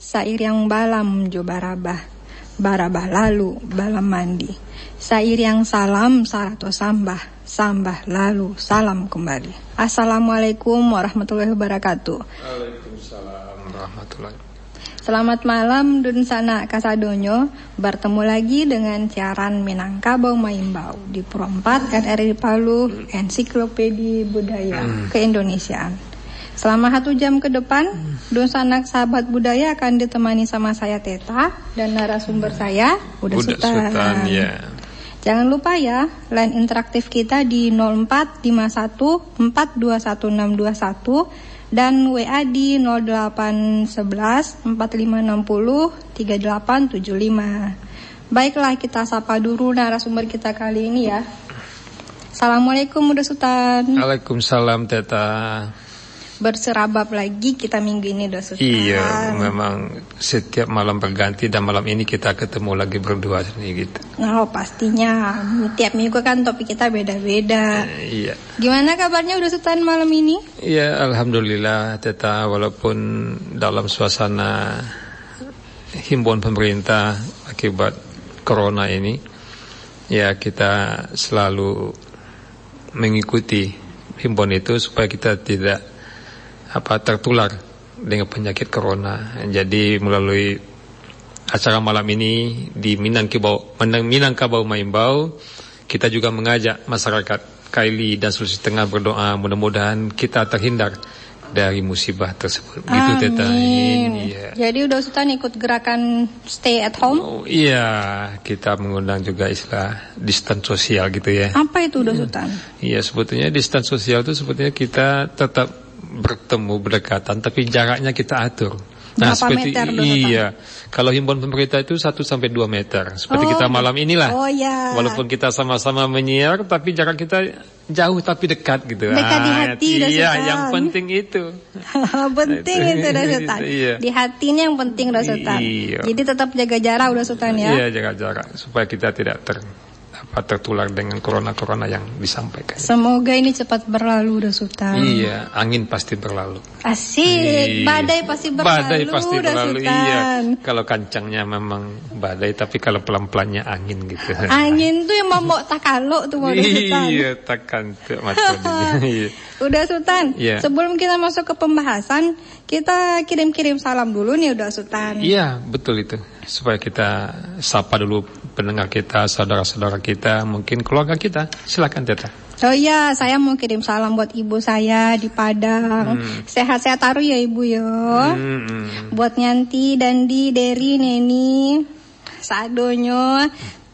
sair yang balam jo barabah, barabah lalu balam mandi. Sair yang salam sarato sambah, sambah lalu salam kembali. Assalamualaikum warahmatullahi wabarakatuh. Waalaikumsalam warahmatullahi wabarakatuh. Selamat malam dun sana kasadonyo. Bertemu lagi dengan siaran Minangkabau Maimbau di Pro 4 RRI Palu, Ensiklopedia Budaya Keindonesiaan. Selama 1 jam ke depan, dun sanak sahabat budaya akan ditemani sama saya Teta dan narasumber saya Udah Sultan. Ya. Jangan lupa ya, line interaktif kita di 0451 421621 dan WA di 0811 4560 3875. Baiklah, kita sapa dulu narasumber kita kali ini ya. Assalamualaikum Udah Sultan. Waalaikumsalam Teta. Berserabab lagi kita minggu ini Udah Sultan. Iya, memang setiap malam berganti dan malam ini kita ketemu lagi berdua sini gitu. Nah, pastinya tiap minggu kan topik kita beda-beda. Iya. Gimana kabarnya Udah Sultan malam ini? Iya, alhamdulillah Teta, walaupun dalam suasana himbauan pemerintah akibat corona ini, ya kita selalu mengikuti himbauan itu supaya kita tidak tertular dengan penyakit corona. Jadi melalui acara malam ini di Minangkabau Maimbau, kita juga mengajak masyarakat Kaili dan Sulawesi Tengah berdoa mudah-mudahan kita terhindar dari musibah tersebut. Gitu Teta. Iya. Jadi Udah Sultan ikut gerakan stay at home? Oh, iya, kita mengundang juga istilah distance sosial gitu ya. Apa itu Udah Sultan? Iya, sebetulnya distance sosial itu sebetulnya kita tetap bertemu berdekatan tapi jaraknya kita atur. Nah, berapa seperti meter, iya. Kalau himbauan pemerintah itu 1 sampai 2 meter. Seperti kita malam inilah. Oh ya. Walaupun kita sama-sama menyiar tapi jarak kita jauh tapi dekat gitu. Dekat di hati Udah Iya, Sultan. yang penting itu. Penting itu Udah Sultan. Iya. Di hatinya yang penting Udah Sultan. Iya. Jadi tetap jaga jarak Udah Sultan ya. Iya, jaga jarak supaya kita tidak tertular dengan corona yang disampaikan. Semoga ini cepat berlalu Udah Sultan. Iya, angin pasti berlalu. Asik, badai pasti berlalu. Badai pasti Udah berlalu. Sultan. Iya. Kalau kancangnya memang badai, tapi kalau pelan-pelannya angin gitu. Angin tuh yang mau takalo tuh Udah Sultan. Iya, takkan tuh macamnya. Iya. Udah Sultan. Iya. Sebelum kita masuk ke pembahasan, kita kirim-kirim salam dulu nih Udah Sultan. Iya, betul itu. Supaya kita sapa dulu pendengar kita, saudara-saudara kita, mungkin keluarga kita. Silakan Teta. Oh iya, saya mau kirim salam buat ibu saya di Padang. Sehat-sehat taruh ya ibu yo. Buat Nyanti, Dandi, Deri, Neni, Sadonyo.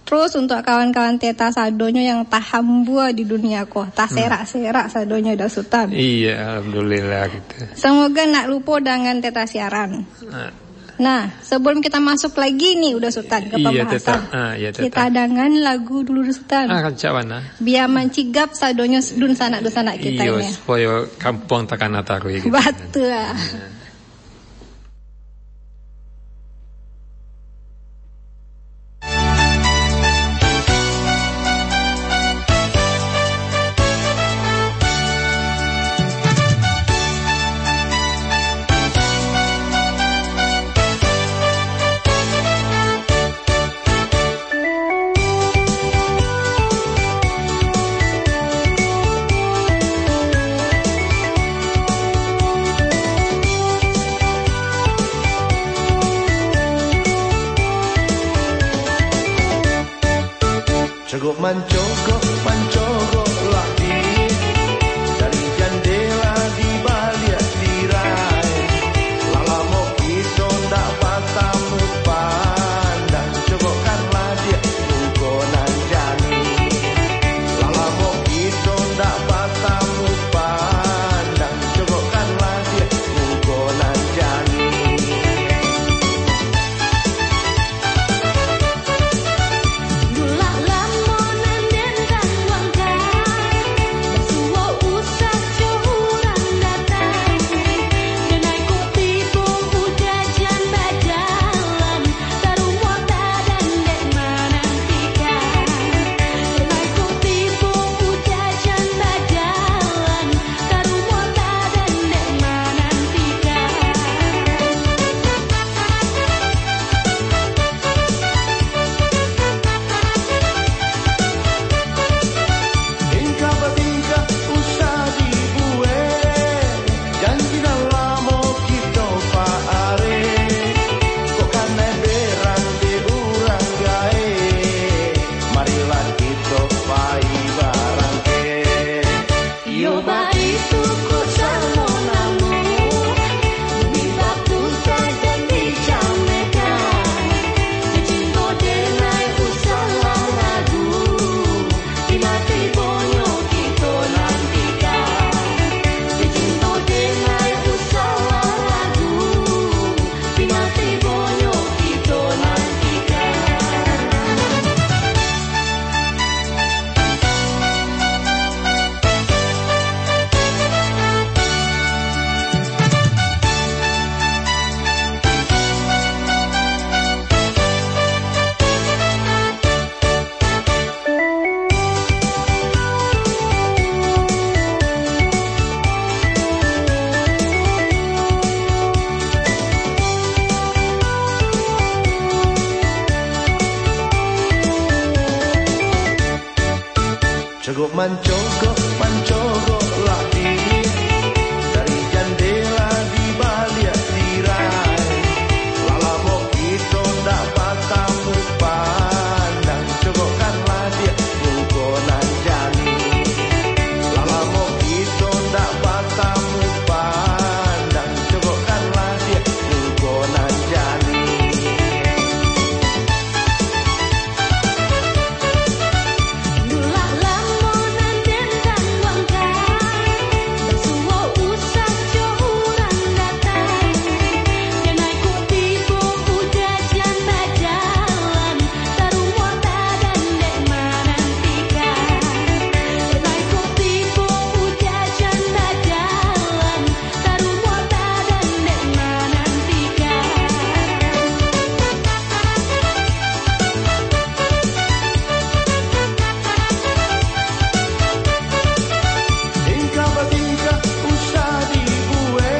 Terus untuk kawan-kawan Teta Sadonyo yang tahambua di dunia kok, tak serak-serak Sadonyo Udah Sultan. Iya, alhamdulillah gitu. Semoga nak lupa dengan Teta siaran. Nah, sebelum kita masuk lagi nih Udah Sultan ke pembahasan. Iya, Teta. Kita dengan lagu dulu Udah Sultan. Kacawana. Biar mencigap Sadonyo dun sanak kita Iya, ini. supaya kampung takkan taruh gitu. Betul. Cukup mencogok lagi dari jendela di balik tirai. Lala mau kita ndak patah pandang, cogokkanlah dia mukonan jani. Lala mau kita ndak patah pandang, cogokkanlah dia mukonan jani. Gula lamun nendenta Mancogok, mancogok lagi dari jendela di balik tirai. Lalamo kita dapat tamu pandang, cogokkanlah dia nyungkonan jani. Lalamo kita dapat tamu pandang, cogokkanlah dia nyungkonan jani. Dulah lamonan dan wangkai bersuwo usah curang datang. Denai ku tibo udah janda jalan sarua tadan dek manantikan. Denai ku tibo udah janda jalan sarua tadan dek manantikan. Tingkah bertingkah usah dibuwe,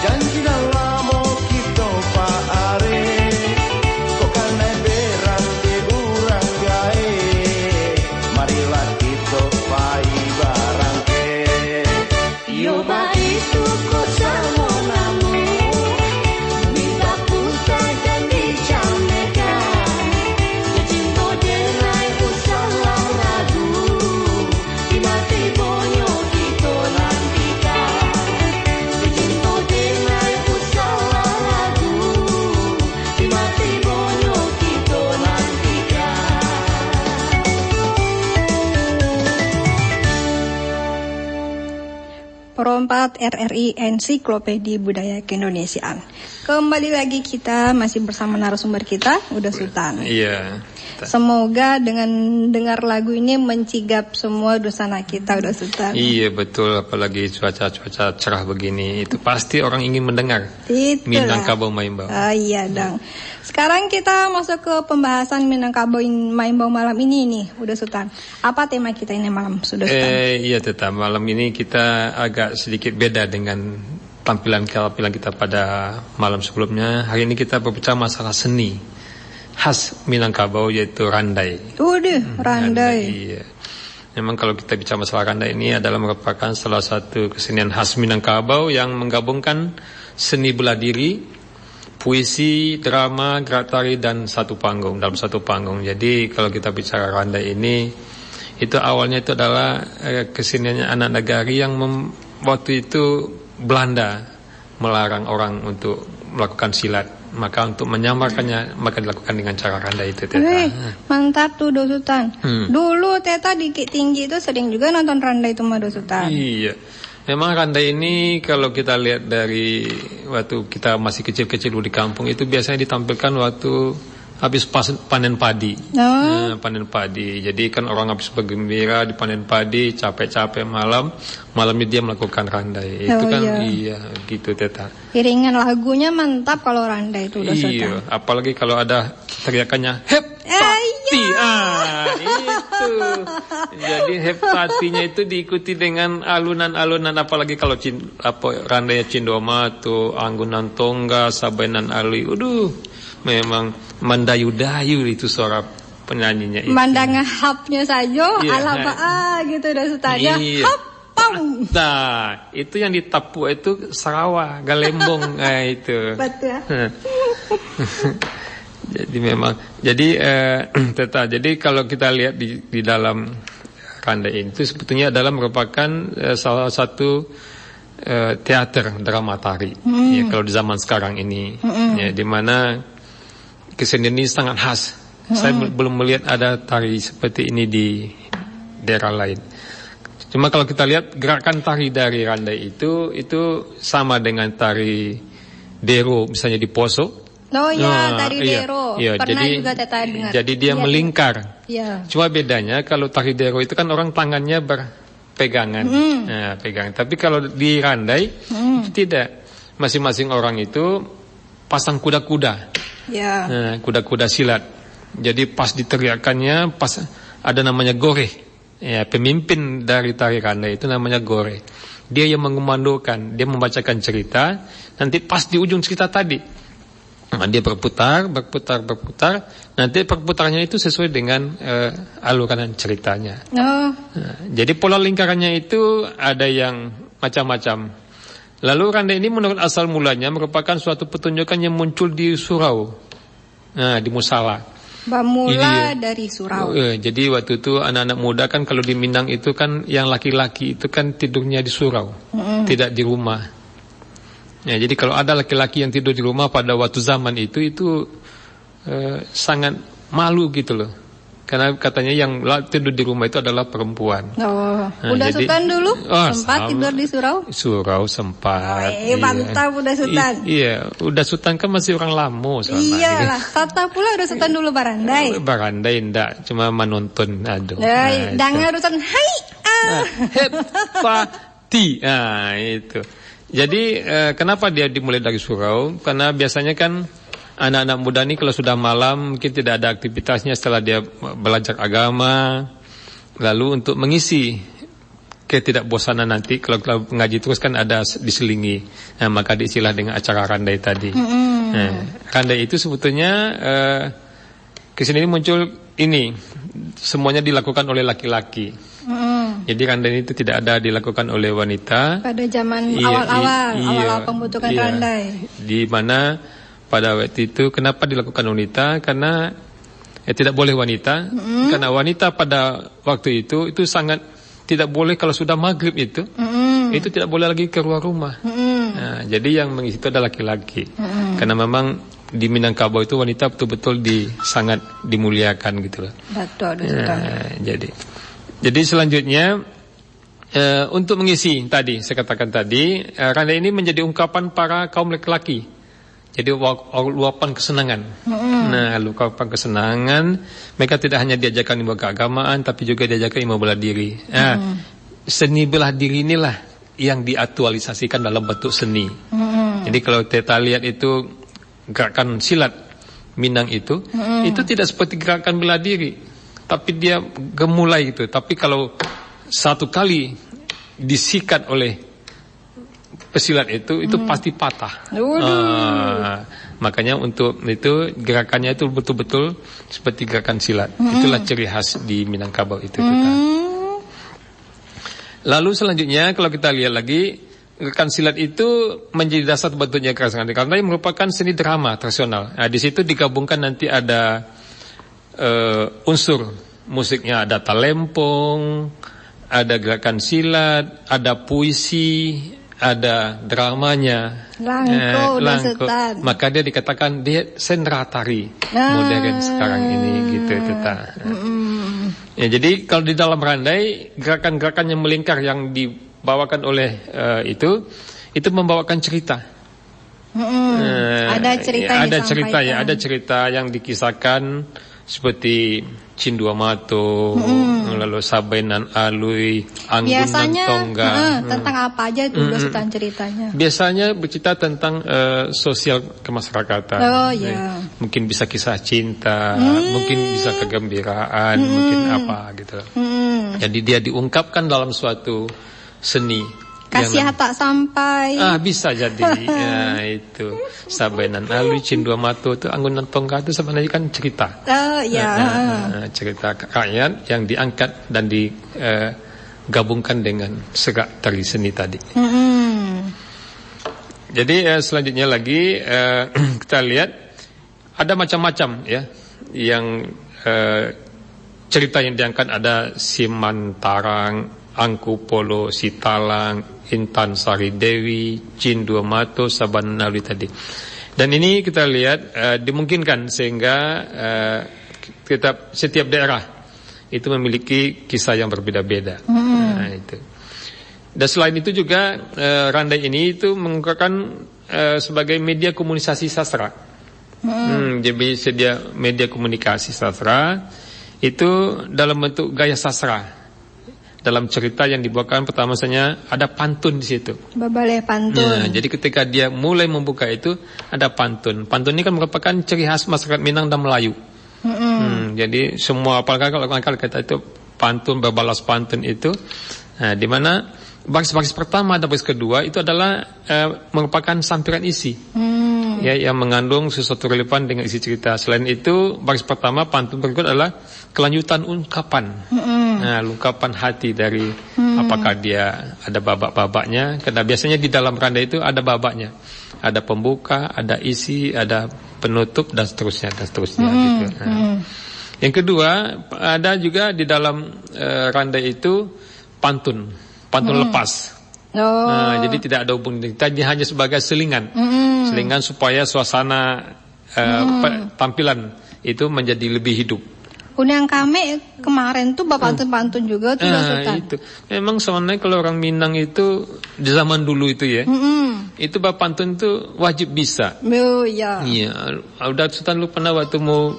janji lamo kita paare. Kok kanai berante urang gae, marilah kita pai barangke. Yo itu ko samo namu minta puta dan dicamekan. Cinta denai usalah ragu di mati bonyo kita nantikan. Cinta denai usalah ragu di mati bonyo kita nantikan. Perompat RRI Ensiklopedia Budaya Keindonesiaan. Kembali lagi kita masih bersama narasumber kita, Uda Sultan. Iya. Semoga dengan dengar lagu ini mencigap semua dosana kita, Uda Sultan. Iya betul, apalagi cuaca cerah begini, itu pasti orang ingin mendengar Itulah. Minangkabau Maimbau. Iya dong. Sekarang kita masuk ke pembahasan Minangkabau Maimbau malam ini nih, Uda Sultan. Apa tema kita ini malam, Uda Sultan? Iya tetap malam ini kita agak sedikit beda dengan tampilan kita pada malam sebelumnya. Hari ini kita berbicara masalah seni khas Minangkabau, yaitu randai. Randai. Iya. Memang kalau kita bicara masalah randai ini adalah merupakan salah satu kesenian khas Minangkabau yang menggabungkan seni bela diri, puisi, drama, gerak tari dan satu panggung dalam satu panggung. Jadi kalau kita bicara randai ini, itu awalnya itu adalah keseniannya anak negari yang waktu itu Belanda melarang orang untuk melakukan silat. Maka untuk menyamarkannya maka dilakukan dengan cara randai itu, Teta. Mantap tuh, Do Sultan. Dulu Teta di Bukit Tinggi itu sering juga nonton randai itu, Do Sultan. Iya. Memang randai ini kalau kita lihat dari waktu kita masih kecil-kecil dulu di kampung, itu biasanya ditampilkan waktu habis panen padi. Panen padi. Jadi kan orang habis bergembira di panen padi, capek-capek malamnya dia melakukan randai. Itu kan iya gitu, Teta. Iringan lagunya mantap kalau randai itu, Do Sultan. Iya, apalagi kalau ada teriakannya hepati. Itu. Jadi hepatinya itu diikuti dengan alunan-alunan, apalagi kalau randainya Cindoma tuh, Anggunan Tongga, Sabenan Ali. Memang mendayu-dayu itu suara penyanyinya itu. Mandangahapnya saja ala gitu, Do Sultan. Iya. Pang. Nah, itu yang ditapu itu Sarawak, Galembong, itu. Betul. Jadi kalau kita lihat di dalam randai itu sebetulnya adalah merupakan salah satu teater drama tari. Ya, kalau di zaman sekarang ini, ya, di mana kesenian ini sangat khas. Saya belum melihat ada tari seperti ini di daerah lain. Cuma kalau kita lihat gerakan tari dari randai itu sama dengan tari Dero misalnya di Poso. Tari Dero. Iya, Pernah juga Teta dengar. Jadi dia melingkar. Iya. Cuma bedanya kalau tari Dero itu kan orang tangannya berpegangan. Nah, pegang. Tapi kalau di randai itu tidak. Masing-masing orang itu pasang kuda-kuda. Ya. Nah, kuda-kuda silat. Jadi pas diteriakannya pas ada namanya gore. Ya, pemimpin dari tari randai itu namanya gore. Dia yang mengomandokan, dia membacakan cerita. Nanti pas di ujung cerita tadi Nah, dia berputar. Nanti perputarannya itu sesuai dengan aluran ceritanya. Oh, Nah, jadi pola lingkarannya itu ada yang macam-macam. Lalu randai ini menurut asal mulanya merupakan suatu pertunjukan yang muncul di surau, di musala. Bamula dari surau. Jadi waktu itu anak-anak muda kan kalau di Minang itu kan yang laki-laki itu kan tidurnya di surau, tidak di rumah. Ya, jadi kalau ada laki-laki yang tidur di rumah pada waktu zaman itu sangat malu gitu loh. Karena katanya yang tidur di rumah itu adalah perempuan. Oh, udah Sultan dulu sempat tidur di surau? Surau sempat. Mantap udah Sultan. Iya, udah Sultan kan masih orang Lamo soalnya. Iyalah, tata pula udah Sultan dulu barandai. Barandai enggak, cuma menonton. Aduh. Jangan urusan hai. Hepati. Nah, itu. Jadi kenapa dia dimulai dari surau? Karena biasanya kan anak-anak muda ini kalau sudah malam mungkin tidak ada aktivitasnya setelah dia belajar agama. Lalu untuk mengisi ketidakbosanan nanti kalau ngaji terus kan ada diselingi. Nah, maka diistilah dengan acara randai tadi. Nah, randai itu sebetulnya kesini muncul ini semuanya dilakukan oleh laki-laki. Jadi randai itu tidak ada dilakukan oleh wanita. Pada zaman awal pembentukan randai. Di mana pada waktu itu kenapa dilakukan wanita? Karena tidak boleh wanita. Karena wanita pada waktu itu sangat tidak boleh kalau sudah maghrib itu tidak boleh lagi keluar rumah. Nah, jadi yang mengisi itu adalah laki-laki. Karena memang di Minangkabau itu wanita betul-betul sangat dimuliakan gitu loh. Betul. Jadi selanjutnya untuk mengisi tadi saya katakan tadi randai ini menjadi ungkapan para kaum laki-laki. Jadi luapan kesenangan. Nah, luapan kesenangan mereka tidak hanya diajarkan ilmu keagamaan tapi juga diajarkan ilmu bela diri. Nah, seni bela diri inilah yang diaktualisasikan dalam bentuk seni. Jadi kalau kita lihat itu gerakan silat Minang itu tidak seperti gerakan bela diri. Tapi dia gemulai itu. Tapi kalau satu kali disikat oleh pesilat itu pasti patah. Makanya untuk itu gerakannya itu betul-betul seperti gerakan silat. Itulah ciri khas di Minangkabau itu. Lalu selanjutnya kalau kita lihat lagi gerakan silat itu menjadi dasar bentuknya gerakan karena ini merupakan seni drama tradisional. Nah, di situ digabungkan nanti ada unsur musiknya, ada talempong, ada gerakan silat, ada puisi, ada dramanya. Langko. Maka dia dikatakan dia sendratari modern sekarang ini gitu Ya, jadi kalau di dalam randai gerakan-gerakan yang melingkar yang dibawakan oleh itu membawakan cerita. Ada cerita ada cerita yang dikisahkan seperti Cindua Mato, lalu Sabainan Alui, Anggunan Tongga. Tentang apa aja dulu Sultan ceritanya? Biasanya bercerita tentang sosial kemasyarakatan. Mungkin bisa kisah cinta, mungkin bisa kegembiraan, mungkin apa gitu. Jadi dia diungkapkan dalam suatu seni. Kasih tak sampai. Bisa jadi. Ya, itu Sabainan Alui, Cindua Mato itu Anggunan Tongga itu sebenarnya kan cerita. Cerita rakyat yang diangkat dan digabungkan dengan serak tari seni tadi. Jadi selanjutnya lagi kita lihat ada macam-macam ya yang cerita yang diangkat ada Simantarang, Angkupolo, Sitalang, Intan Sari Dewi, Cindua Mato, Sabainan Alui tadi. Dan ini kita lihat dimungkinkan sehingga setiap daerah itu memiliki kisah yang berbeda-beda. Nah, itu. Dan selain itu juga randai ini itu menggunakan sebagai media komunikasi sastra. Jadi sedia media komunikasi sastra itu dalam bentuk gaya sastra. Dalam cerita yang dibawakan pertama saja ada pantun di situ. Babaleh pantun. Jadi ketika dia mulai membuka itu ada pantun. Pantun ini kan merupakan ciri khas masyarakat Minang dan Melayu. Jadi semua apalagi kalau kata itu pantun berbalas pantun itu, di mana baris-baris pertama dan baris kedua itu adalah merupakan sampiran isi. ya, yang mengandung sesuatu relevan dengan isi cerita. Selain itu, baris pertama pantun berikut adalah kelanjutan ungkapan. Nah, ungkapan hati dari apakah dia ada babak-babaknya, karena biasanya di dalam randai itu ada babaknya. Ada pembuka, ada isi, ada penutup, dan seterusnya gitu. Nah. Yang kedua, ada juga di dalam randai itu pantun lepas. Nah, jadi tidak ada hubungan kita, hanya sebagai selingan supaya suasana tampilan itu menjadi lebih hidup. Yang kami kemarin tuh pantun-pantun juga tuh Sultan. Itu memang sebenarnya kalau orang Minang itu di zaman dulu itu ya, itu pantun itu wajib bisa. Oh iya. Iya, udah Sultan lu pernah waktu mau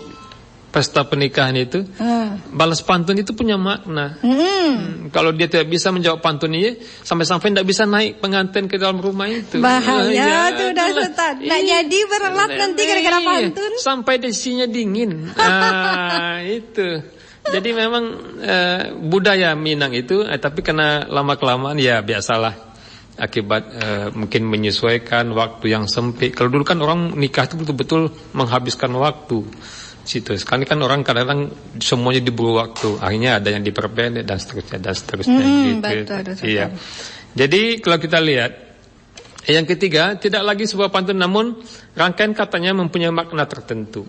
pesta pernikahan itu, balas pantun itu punya makna. Kalau dia tidak bisa menjawab pantun ini, sampai-sampai tidak bisa naik pengantin ke dalam rumah itu. Bahaya tuh udah Sultan. Nggak jadi berelat nanti gara-gara pantun. Sampai desinya dingin. Itu. Jadi memang budaya Minang itu, tapi karena lama-kelamaan ya biasalah. Akibat mungkin menyesuaikan waktu yang sempit. Kalau dulu kan orang nikah itu betul-betul menghabiskan waktu. Situ. Sekarang kan orang kadang-kadang semuanya diburu waktu, akhirnya ada yang diperpendek dan seterusnya gitu. Betul. Iya. Jadi kalau kita lihat yang ketiga, tidak lagi sebuah pantun namun rangkaian katanya mempunyai makna tertentu.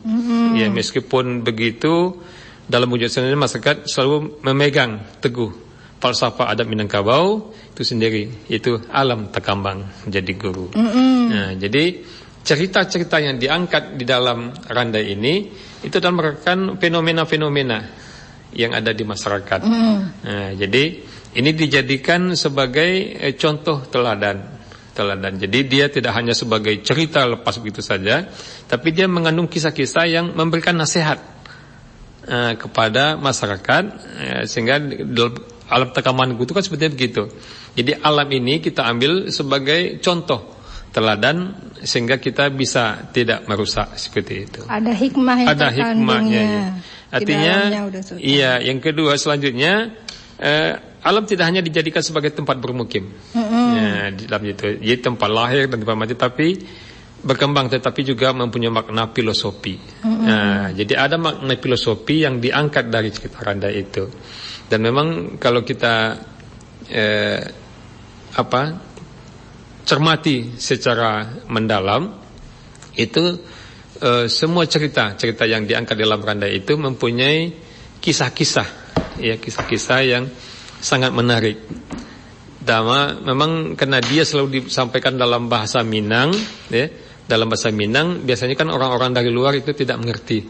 Ya, meskipun begitu dalam wujud sendiri masyarakat selalu memegang teguh falsafah adat Minangkabau itu sendiri, itu alam takambang menjadi guru. Nah, jadi cerita-cerita yang diangkat di dalam randai ini itu adalah merupakan fenomena-fenomena yang ada di masyarakat. Nah, jadi ini dijadikan sebagai contoh teladan. Jadi dia tidak hanya sebagai cerita lepas begitu saja, tapi dia mengandung kisah-kisah yang memberikan nasihat kepada masyarakat, sehingga alam tekaman itu kan seperti begitu. Jadi alam ini kita ambil sebagai contoh teladan sehingga kita bisa tidak merusak seperti itu. Ada hikmah yang ada hikmahnya. Ya. Artinya, iya. Yang kedua selanjutnya, alam tidak hanya dijadikan sebagai tempat bermukim. Ya, di dalam itu, jadi tempat lahir dan tempat mati, tapi berkembang, tetapi juga mempunyai makna filosofi. Nah, jadi ada makna filosofi yang diangkat dari cerita randai itu. Dan memang kalau kita cermati secara mendalam, itu semua cerita yang diangkat dalam randai itu mempunyai kisah-kisah, ya, kisah-kisah yang sangat menarik. Memang karena dia selalu disampaikan dalam bahasa Minang, ya, dalam bahasa Minang biasanya kan orang-orang dari luar itu tidak mengerti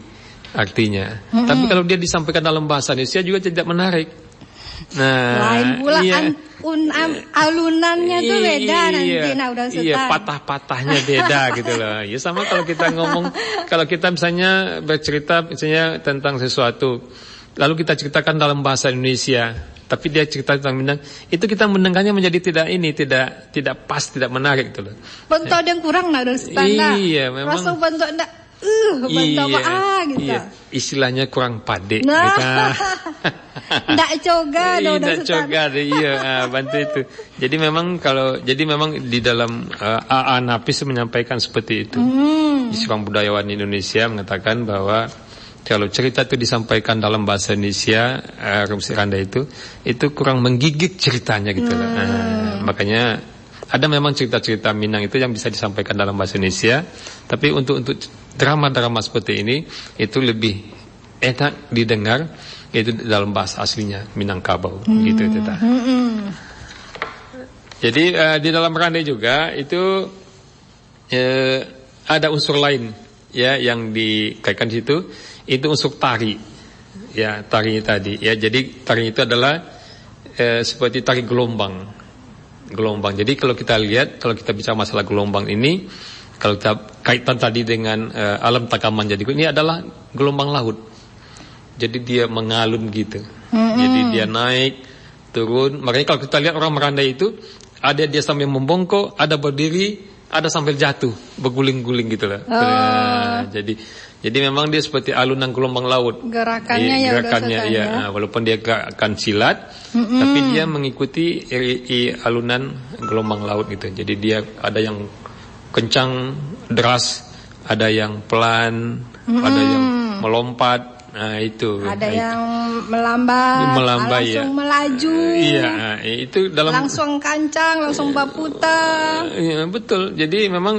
artinya. Tapi kalau dia disampaikan dalam bahasa Indonesia juga tidak menarik. Nah, lain pula iya. Alunannya tuh beda nanti. Nah, udah Sultan. Iya, patah-patahnya beda gitu loh. Ya sama kalau kita ngomong, kalau kita misalnya bercerita misalnya tentang sesuatu, lalu kita ceritakan dalam bahasa Indonesia, tapi dia cerita tentang Minang, itu kita mendengarnya menjadi tidak pas, tidak menarik gitu loh. Bentuk yang kurang nah udah Sultan. Iya, memang. Rasa bentuk enggak bentuk gitu. Iya, istilahnya kurang pade. Nah. Ndak coga udah Ndak coga bantu itu. Jadi memang di dalam A.A. Nafis menyampaikan seperti itu. Seorang budayawan Indonesia mengatakan bahwa kalau cerita itu disampaikan dalam bahasa Indonesia, Rumsi Randai itu kurang menggigit ceritanya gitu. Makanya ada memang cerita-cerita Minang itu yang bisa disampaikan dalam bahasa Indonesia, tapi untuk drama-drama seperti ini itu lebih enak didengar yaitu dalam bahasa aslinya Minangkabau gitu Teta. Jadi di dalam randai juga itu ada unsur lain ya yang dikaitkan di situ, itu unsur tari. Ya, tari tadi ya. Jadi tari itu adalah seperti tari gelombang. Jadi kalau kita lihat, kalau kita bicara masalah gelombang ini, kalau kita kaitan tadi dengan alam takaman, jadi ini adalah gelombang laut. Jadi dia mengalun gitu. Jadi dia naik, turun. Makanya kalau kita lihat orang merandai itu, ada dia sambil membongkok, ada berdiri, ada sambil jatuh, berguling-guling gitu lah. Jadi memang dia seperti alunan gelombang laut. Gerakannya ya. Walaupun dia gerakan silat, tapi dia mengikuti alunan gelombang laut gitu. Jadi dia ada yang kencang, deras, ada yang pelan, ada yang melompat. Nah, itu. Ada yang melambai, langsung melaju. Iya, itu dalam langsung kancang, langsung baputa. Iya, betul. Jadi memang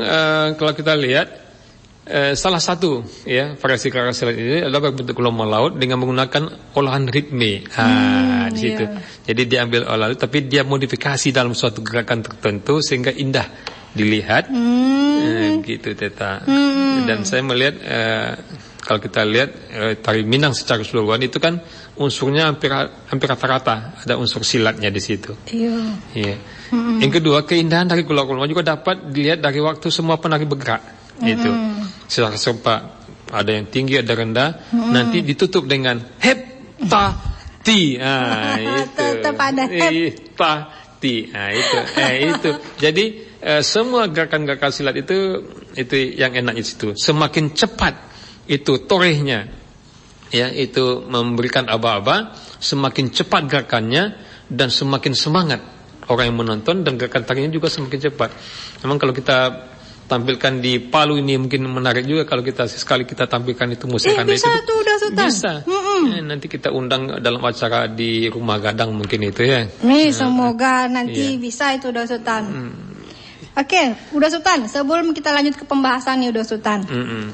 kalau kita lihat salah satu ya variasi gerakan silat ini adalah bentuk gelombang laut dengan menggunakan olahan ritme. Di situ. Iya. Jadi diambil olahan tapi dia modifikasi dalam suatu gerakan tertentu sehingga indah dilihat. Gitu Teta. Dan saya melihat kalau kita lihat tari Minang secara keseluruhan itu kan unsurnya hampir rata-rata, ada unsur silatnya di situ. Iya. Yang kedua, keindahan dari gulak-gulak juga dapat dilihat dari waktu semua penari bergerak. Itu secara serempak, ada yang tinggi, ada rendah. Nanti ditutup dengan hep-ta-ti. Itu. Tetap ada hep-ta-ti. Itu. Jadi semua gerakan-gerakan silat itu yang enaknya situ. Semakin cepat itu torehnya, ya itu memberikan aba-aba, semakin cepat gerakannya dan semakin semangat orang yang menonton dan gerakan tarinya juga semakin cepat. Memang kalau kita tampilkan di Palu ini mungkin menarik juga kalau kita sekali kita tampilkan itu musik karena bisa itu tuh udah Sultan. bisa. Nanti kita undang dalam acara di Rumah Gadang mungkin itu ya. Semoga nanti bisa itu udah Sultan. Oke, udah Sultan. Sebelum kita lanjut ke pembahasan nih udah Sultan.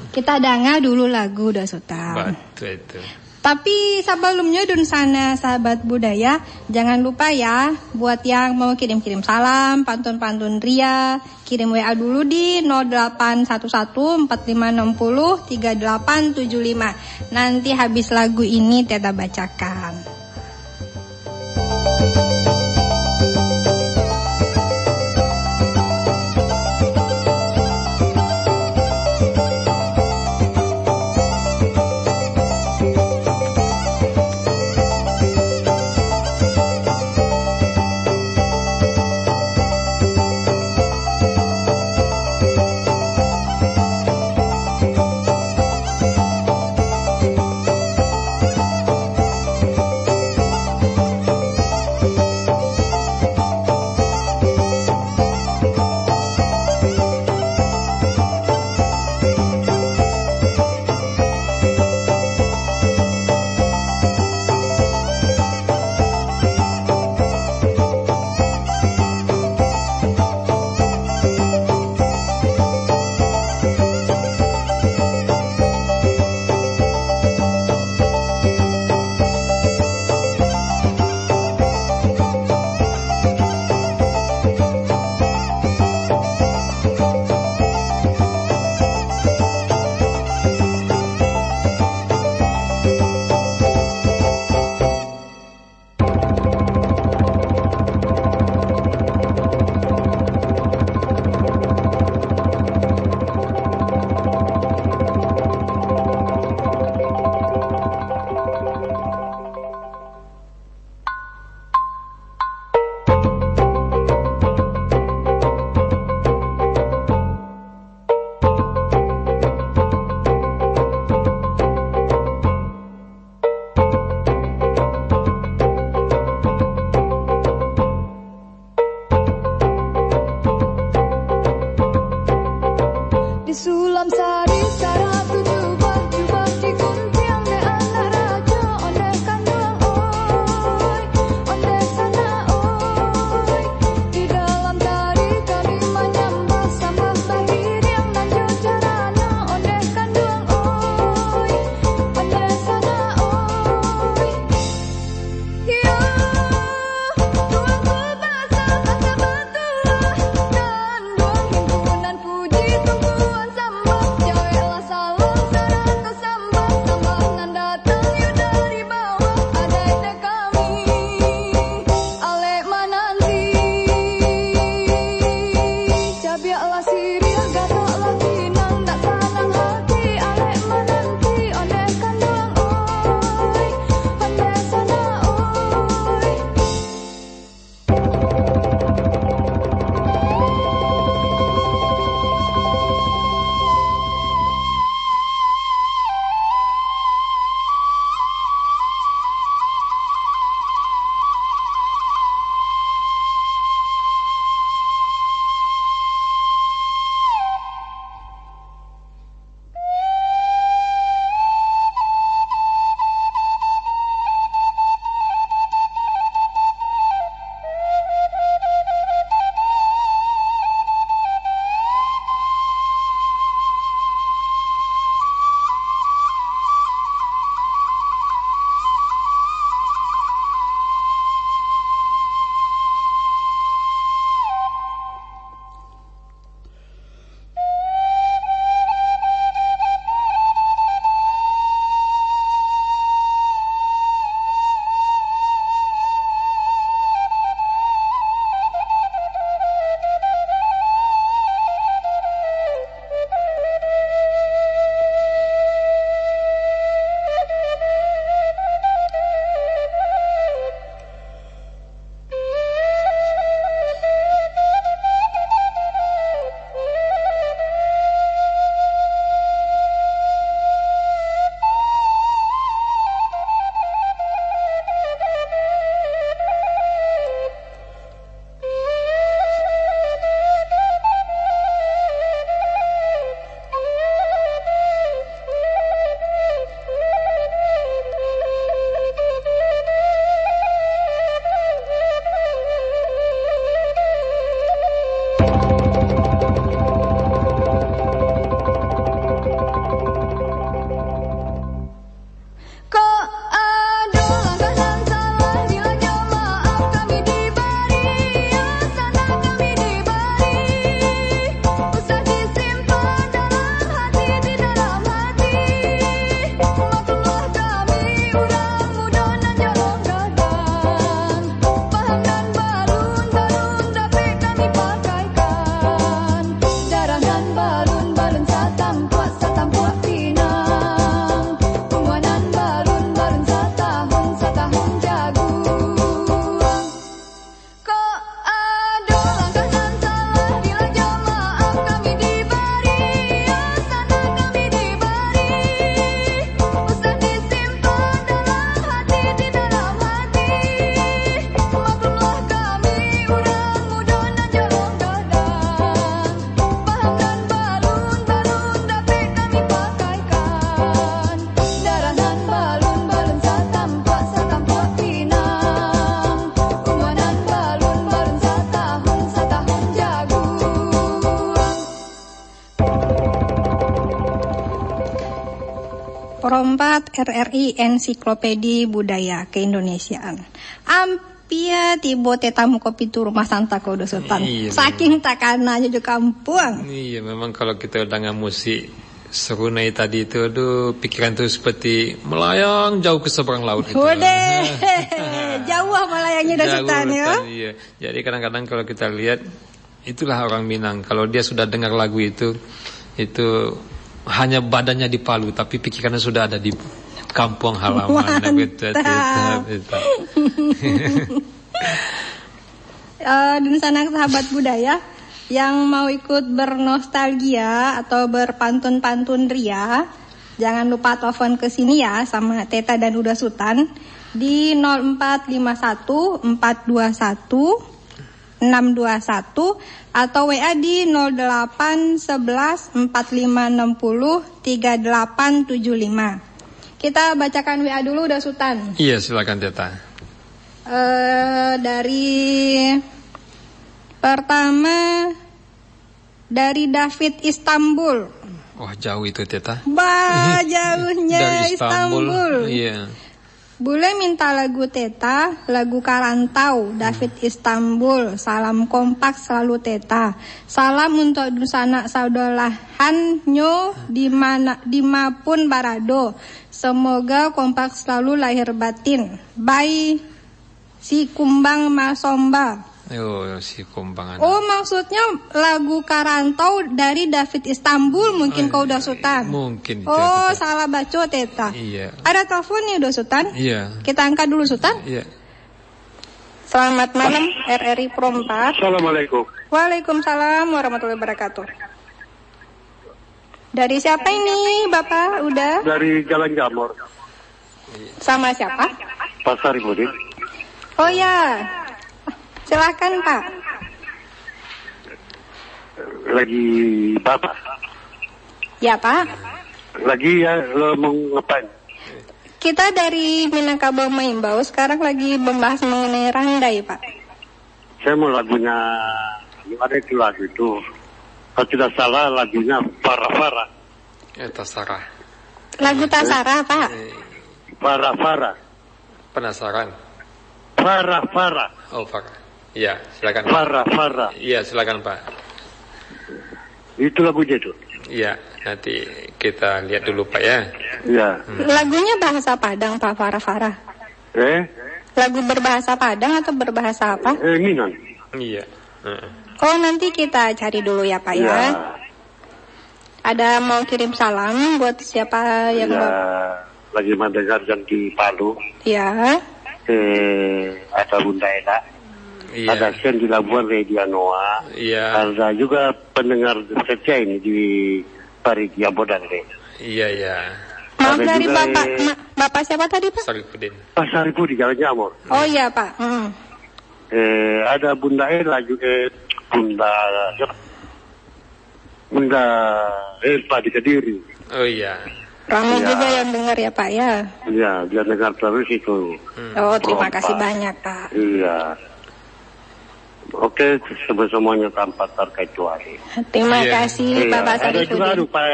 Kita dengar dulu lagu udah Sultan. Betul itu. Tapi sebelumnya Dun Sana sahabat budaya, jangan lupa ya buat yang mau kirim-kirim salam, pantun-pantun ria, kirim WA dulu di 081145603875. Nanti habis lagu ini Teta bacakan. Perompat RRI Ensiklopedia Budaya Keindonesiaan. Ampia tibo tetamu kopi tu rumah Santa Kodo Sultan. Iya, Saking takananya juga kampung. Iya, memang kalau kita dengar musik serunai tadi itu, aduh, pikiran tuh seperti melayang jauh ke seberang laut itu. Udah, jauh melayangnya udah Jauh, Sultan ya. Iya. Jadi kadang-kadang kalau kita lihat, itulah orang Minang. Kalau dia sudah dengar lagu itu hanya badannya di Palu, tapi pikirannya sudah ada di kampung halaman. Mantap. Dan sana sahabat budaya yang mau ikut bernostalgia atau berpantun-pantun ria, jangan lupa telepon ke sini ya sama Teta dan Uda Sultan di 0451 421 621 atau WA di 0811 4560 3875. Kita bacakan WA dulu Uda Sultan. Iya, silakan Teta. Dari pertama dari David Istanbul. Wah, jauh itu Teta. Jauhnya Dari Istanbul. Iya. Boleh minta lagu Teta, lagu Karantau, David Istanbul. Salam kompak selalu Teta. Salam untuk dusana saudolahan nyo dimapun barado. Semoga kompak selalu lahir batin. Bye si Kumbang Masomba. Oh, si Kumbangan. Oh, maksudnya lagu Karantau dari David Istanbul mungkin kau Uda Sultan. Mungkin itu. Oh, Teta. salah baca Teta. Iya. Ada telepon nih Uda Sultan? Iya. Kita angkat dulu Sultan. Iya. Selamat malam RRI Pro 4. Assalamualaikum. Waalaikumsalam warahmatullahi wabarakatuh. Dari siapa ini Bapak? Udah? Dari Jalan Jamur, Sama siapa? Pak Sarifudin. Oh ya. Silakan Pak. Lagi Bapak. Ya Pak. Lagi ya, lo mau ngapain? Kita dari Minangkabau Maimbau sekarang lagi membahas mengenai randai Pak. Saya mau lagunya, ada itu lagu itu. Kalau tidak salah lagunya Farah-Farah. Tasarah. Lagu Tasara Pak. Farah-Farah. Penasaran? Farah-Farah. Oh, Pak. Iya, silakan. Pak. Farah-Farah. Iya, silakan Pak. Itu lagunya itu. Iya, nanti kita lihat dulu Pak ya. Ya. Lagunya bahasa Padang Pak Farah-Farah. Lagu berbahasa Padang atau berbahasa apa? Minang. Iya. Oh, nanti kita cari dulu ya Pak ya. Ya. Ada mau kirim salam buat siapa yang Ya. Lagi mendengar yang di Palu. Ya. Ada Bunda Eda. Iya. Ada Sen di Labuan Redianoa. Iya. Ada juga pendengar setia ini di Parigi Abodan. Iya, iya. Maaf Ada dari juga, Bapak, Bapak siapa tadi Pak? Sarifudin. Pak Sarifu di Jalan Jamur. Oh iya Pak. Ada Bunda Ella juga. Bunda Elpa di Kediri. Oh iya. Ramai Ya. juga yang dengar ya Pak ya. Iya, dia dengar terus itu. Oh terima Perompak. kasih banyak Pak. Iya. Oke, semuanya tanpa terkecuali. Terima Iya. kasih Bapak Ada juga Sarifudin. Pak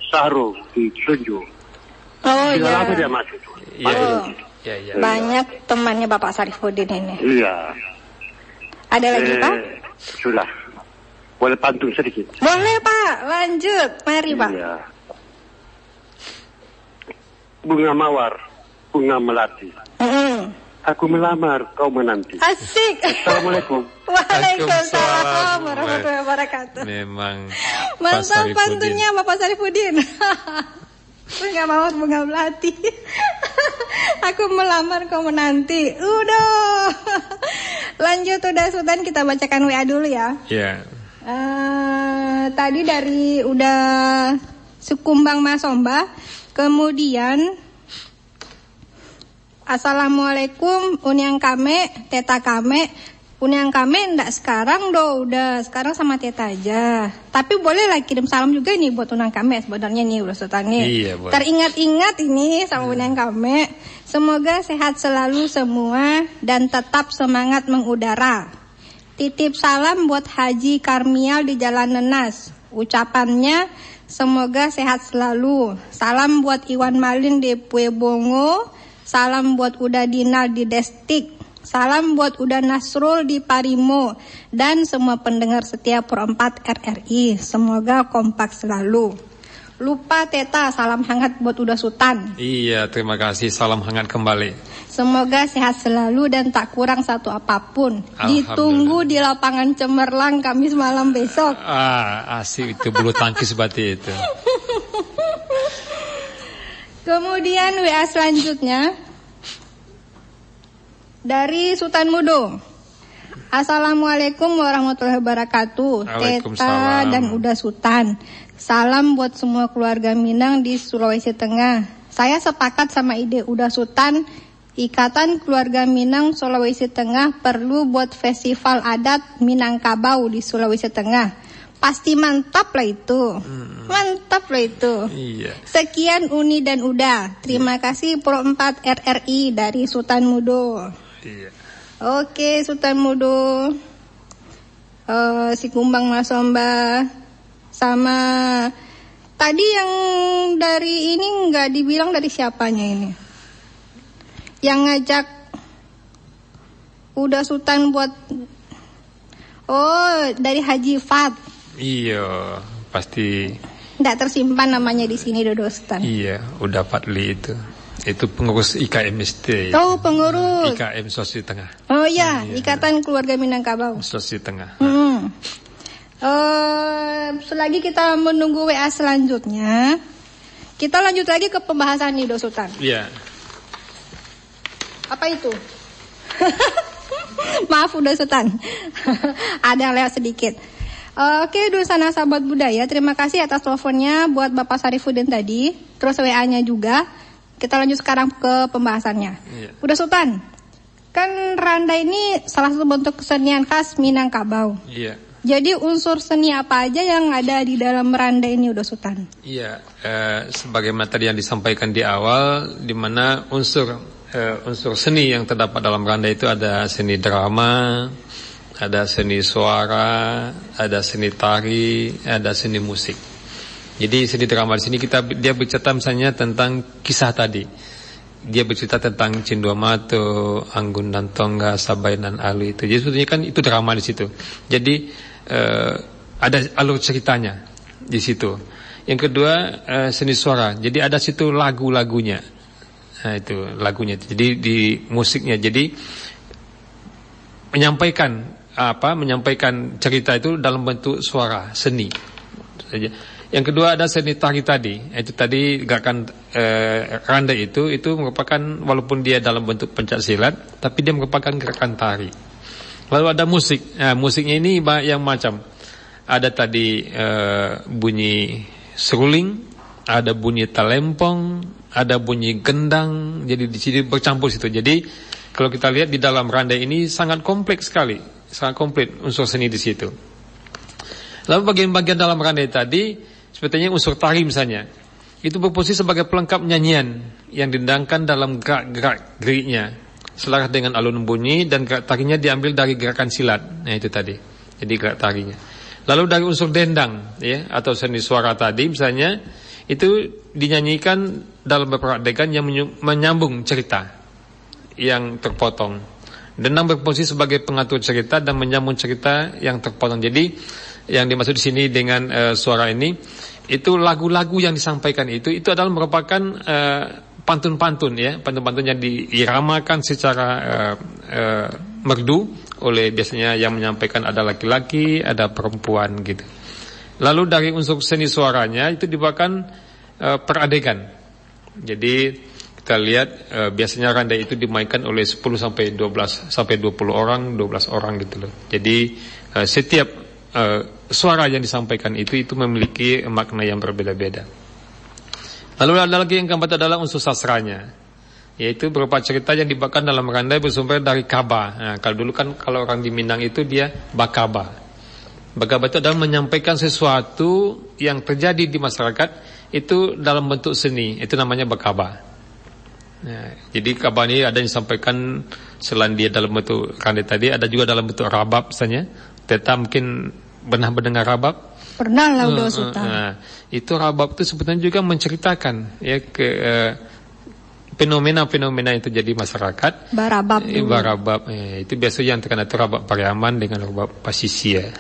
Sahru di Tunju. Oh Tidak lama iya. dia masuk. Iya. Oh. Iya, iya. Banyak temannya Bapak Sarifudin ini. Iya. Ada lagi Pak? Sudah. Boleh pantun sedikit? Boleh Pak, lanjut. Mari Pak. Iya. Bunga mawar, bunga melati. Aku melamar, kau menanti. Asik. Assalamualaikum. Waalaikumsalam warahmatullahi wabarakatuh. Memang Pak Mantap Sarifudin. pantunnya Bapak Sarifudin. Bunga mawar bunga melati. Aku melamar kau menanti. Udah. Lanjut udah Sultan, kita bacakan WA dulu ya. Iya. Tadi dari udah Sukumbang Masomba. Kemudian Assalamualaikum Unyang Kame, Teta Kame. Unyang Kame ndak sekarang udah sekarang sama Teta aja. Tapi boleh lah kirim salam juga nih buat Unyang Kame sebenarnya nih udah Sultan nih. Iya, boleh. Teringat-ingat ini sama Unyang Kame. Semoga sehat selalu semua dan tetap semangat mengudara. Titip salam buat Haji Karmial di Jalan Nenas. Ucapannya semoga sehat selalu. Salam buat Iwan Malin di Puebongo. Salam buat Uda Dinal di Destik. Salam buat Uda Nasrul di Parimo. Dan semua pendengar setia Pro 4 RRI. Semoga kompak selalu. Lupa Teta, salam hangat buat Uda Sultan. Iya, terima kasih. Salam hangat kembali. Semoga sehat selalu dan tak kurang satu apapun. Alhamdulillah. Ditunggu di lapangan Cemerlang Kamis malam besok. Asik itu, bulu tangkis berarti itu. Kemudian WA selanjutnya dari Sultan Mudo. Assalamualaikum warahmatullahi wabarakatuh. Teta Waalaikumsalam. dan Uda Sultan. Salam buat semua keluarga Minang di Sulawesi Tengah. Saya sepakat sama ide Uda Sultan. Ikatan Keluarga Minang Sulawesi Tengah perlu buat festival adat Minangkabau di Sulawesi Tengah. Pasti mantap lah itu. Mantap lah itu. Iya. Sekian Uni dan Uda. Terima kasih Pro 4 RRI dari Sultan Mudo. Iya. Oke Sultan Mudo. Si Kumbang Masomba. Sama tadi yang dari ini nggak dibilang dari siapanya ini. Yang ngajak Uda Sultan buat dari Haji Fat. Iya, pasti. Nggak tersimpan namanya di sini Dodo Sultan. Iya, udah Fadli itu. Itu pengurus IKMST. Oh, pengurus. IKM Sulawesi Tengah. Oh iya, Iya. Ikatan Keluarga Minangkabau. Sulawesi Tengah. Selagi kita menunggu WA selanjutnya, kita lanjut lagi ke pembahasan nih Do Sultan. Iya. Apa itu? Maaf Uda Sultan. Ada lewat sedikit. Oke, Dusana Sahabat Budaya, terima kasih atas teleponnya buat Bapak Sarifudin tadi, terus WA-nya juga. Kita lanjut sekarang ke pembahasannya. Iya. Uda Sultan, kan randa ini salah satu bentuk kesenian khas Minangkabau. Iya. Jadi unsur seni apa aja yang ada di dalam randa ini Uda Sultan? Iya, sebagaimana tadi yang disampaikan di awal, di mana unsur seni yang terdapat dalam randa itu ada seni drama, ada seni suara, ada seni tari, ada seni musik. Jadi seni drama di sini dia bercerita misalnya tentang kisah tadi. Dia bercerita tentang Cinduamato, Anggun dan Tongga, Sabai dan Alu itu. Jadi sebetulnya kan itu drama di situ. Jadi ada alur ceritanya di situ. Yang kedua seni suara. Jadi ada situ lagu-lagunya. Nah itu lagunya. Jadi di musiknya. Jadi menyampaikan cerita itu dalam bentuk suara seni. Yang kedua ada seni tari tadi. Itu tadi gerakan randa itu merupakan walaupun dia dalam bentuk pencak silat, tapi dia merupakan gerakan tari. Lalu ada musik. Nah, musiknya ini yang macam. Ada tadi bunyi seruling, ada bunyi talempong, ada bunyi gendang. Jadi di sini bercampur situ. Jadi kalau kita lihat di dalam randa ini sangat kompleks sekali, sangat komplit unsur seni di situ. Lalu bagian-bagian dalam randa tadi, sepertinya unsur tari misalnya, itu berfungsi sebagai pelengkap nyanyian yang didendangkan dalam gerak-gerak geriknya. Selaras dengan alun bunyi dan gerak tarinya diambil dari gerakan silat. Nah itu tadi. Jadi gerak tarinya. Lalu dari unsur dendang ya atau seni suara tadi misalnya itu dinyanyikan dalam beberapa adegan yang menyambung cerita yang terpotong. Dendang berfungsi sebagai pengatur cerita dan menyambung cerita yang terpotong. Jadi yang dimaksud di sini dengan suara ini itu lagu-lagu yang disampaikan itu adalah merupakan pantun-pantun ya, pantun-pantun yang diiramakan secara merdu oleh biasanya yang menyampaikan ada laki-laki, ada perempuan gitu. Lalu dari unsur seni suaranya itu dibawakan per adegan. Jadi kita lihat biasanya randa itu dimainkan oleh 10 sampai 12 sampai 20 orang, 12 orang gitu loh. Jadi setiap suara yang disampaikan itu memiliki makna yang berbeda-beda. Lalu ada lagi yang keempat adalah unsur sastranya, yaitu berupa cerita yang dibawakan dalam randa bersumber dari kaba. Nah, kalau dulu kan kalau orang di Minang itu dia bakaba. Bakaba itu adalah menyampaikan sesuatu yang terjadi di masyarakat itu dalam bentuk seni, itu namanya bakaba. Nah, jadi kabar ini ada yang disampaikan selain dia dalam bentuk randai tadi, ada juga dalam bentuk rabab misalnya. Teta mungkin pernah mendengar rabab? Pernah lah udah Sultan. Itu rabab itu sebetulnya juga menceritakan ya ke fenomena-fenomena yang terjadi masyarakat. Barabab dulu. Barabab, itu biasanya yang terkena itu rabab Pariaman dengan rabab Pasisia.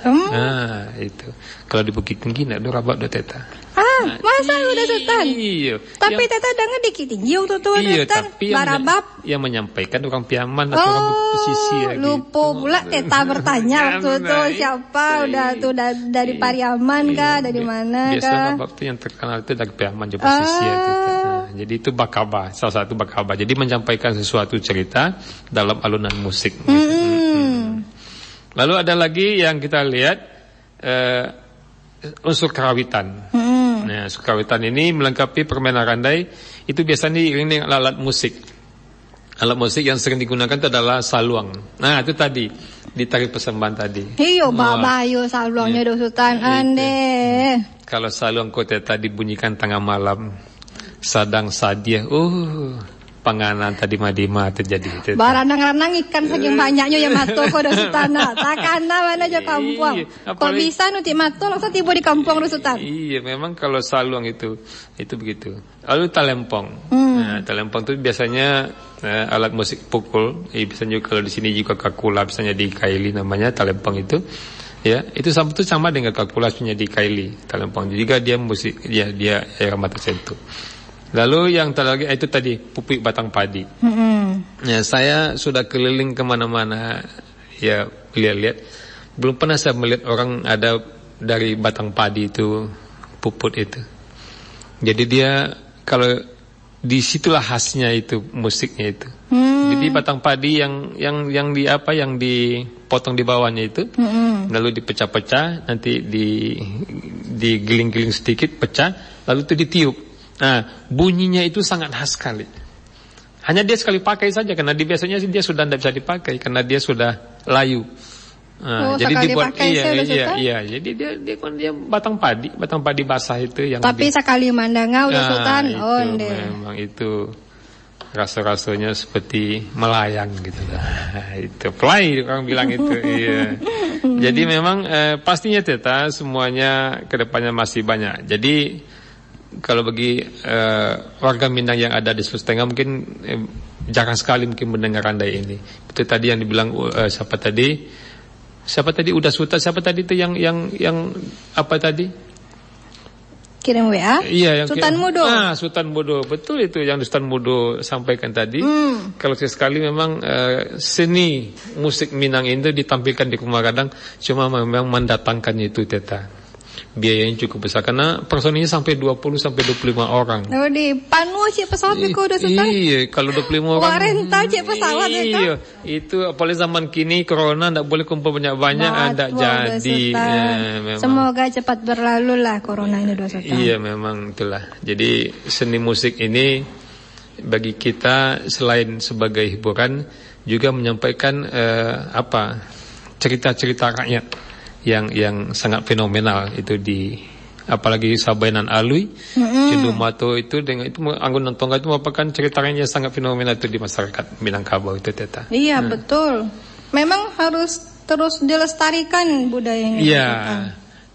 Itu. Kalau di Bukit Tinggi nak ada rabab do Teta. Masa udah Sultan? Iya. Tapi Teta dengar di Bukit Tinggi waktu itu Iya, Sultan. tapi Barabab. yang menyampaikan orang Piaman atau orang Pasisia gitu. Lupa pula Teta bertanya waktu itu siapa udah tuh dari Pariaman kah, dari mana Biasa kah? rabab itu yang terkenal itu dari Piaman juga Pasisia itu. Jadi itu bakaba, salah satu bakaba. Jadi menyampaikan sesuatu cerita dalam alunan musik. Lalu ada lagi yang kita lihat unsur kerawitan. Nah, unsur kerawitan ini melengkapi permainan randai itu biasanya diiringi dengan alat musik. Alat musik yang sering digunakan itu adalah saluang. Nah, itu tadi di tari persembahan tadi. Iyo babayo saluangnya do Sultan ande. Kalau saluang kota tadi bunyikan tengah malam, sadang sadia, panganan tadi madima terjadi. Baranang-ranang ikan saking banyaknya ya mato ko do Sultan. Takana mana aja kampung. Kok bisa nuti mato langsung tiba di kampung do Sultan. Iya, memang kalau saluang itu begitu. Lalu talempong. Nah, talempong itu biasanya alat musik pukul. Biasanya kalau di sini juga kakula, biasanya di Kaili namanya talempong itu. Ya, itu sama dengan kakula punya di Kaili talempong. Juga dia musik, dia era mata sentuh. Lalu yang lagi itu tadi pupik batang padi. Ya, saya sudah keliling kemana-mana ya lihat-lihat. Belum pernah saya melihat orang ada dari batang padi itu puput itu. Jadi dia kalau disitulah khasnya itu musiknya itu. Jadi batang padi yang dipotong di bawahnya itu, lalu dipecah-pecah, nanti digiling-giling sedikit, pecah, lalu itu ditiup. Nah, bunyinya itu sangat khas sekali. Hanya dia sekali pakai saja, karena biasanya dia sudah tidak bisa dipakai karena dia sudah layu. Nah, jadi dibuat jadi dia batang padi basah itu yang. Tapi sekali mandangau udah Sultan, memang itu rasa-rasanya seperti melayang gitu. Itu fly orang bilang itu. Iya. Jadi memang pastinya Teta semuanya kedepannya masih banyak. Jadi kalau bagi warga Minang yang ada di Sulawesi Tengah mungkin jarang sekali mungkin mendengar randai ini. Itu tadi yang dibilang siapa tadi udah Sultan, siapa tadi itu yang apa tadi? Kirim WA? Iya, yang Sultan Mudo. Sultan Mudo, betul itu yang Sultan Mudo sampaikan tadi. Kalau sekali memang seni musik Minang itu ditampilkan di Kumagadang, cuma memang mendatangkannya itu Teta. Biayanya cukup besar karena personilnya sampai 20 sampai 25 orang. Oh, di panu cek pesawat ko udah Sultan. Iya, kalau 25 orang. Rental cek pesawat itu. Iya, itu apalagi zaman kini corona enggak boleh kumpul banyak-banyak, enggak jadi. Semoga cepat berlalu lah corona ini udah Sultan. Iya, memang itulah. Jadi seni musik ini bagi kita selain sebagai hiburan juga menyampaikan cerita-cerita rakyat yang sangat fenomenal itu apalagi Sabainan Alui, Cidumato itu dengan itu Anggunan Tongga itu merupakan ceritanya sangat fenomenal itu di masyarakat Minangkabau itu Teta. Iya, betul. Memang harus terus dilestarikan budayanya. Iya.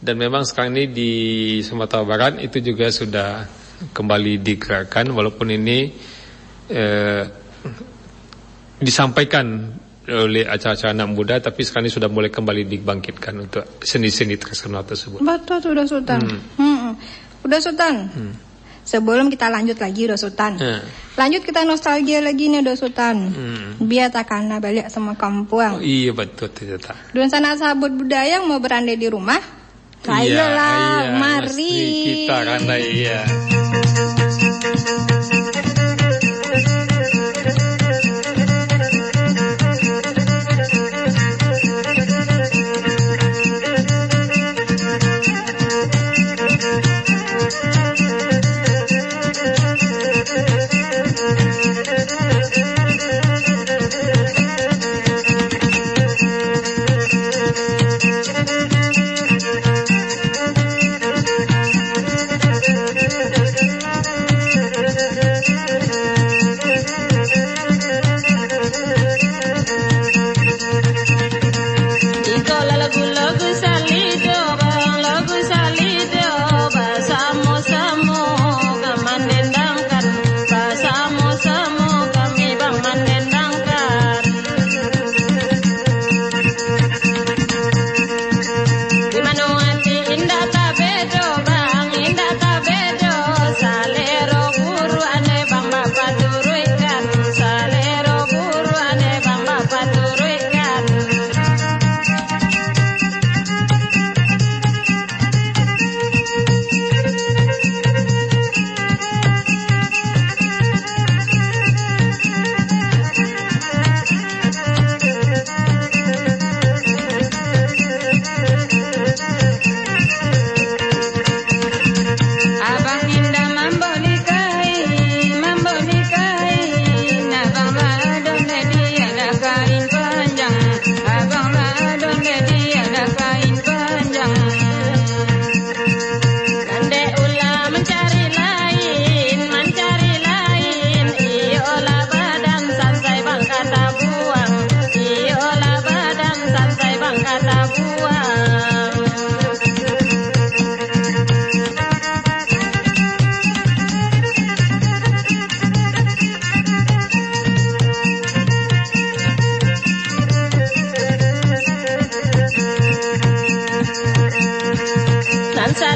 Dan memang sekarang ini di Sumatera Barat itu juga sudah kembali digerakkan walaupun ini disampaikan oleh acara-acara anak muda, tapi sekarang ini sudah mulai kembali dibangkitkan untuk seni-seni tradisional tersebut. Betul, udah Sultan. Udah Sultan. Sebelum kita lanjut lagi udah Sultan. Lanjut kita nostalgia lagi nih udah Sultan. Biar takana balik sama kampung. Iya betul Teta. Dan sana sahabat budaya yang mau berandai di rumah. Ayolah, mari kita randai ya.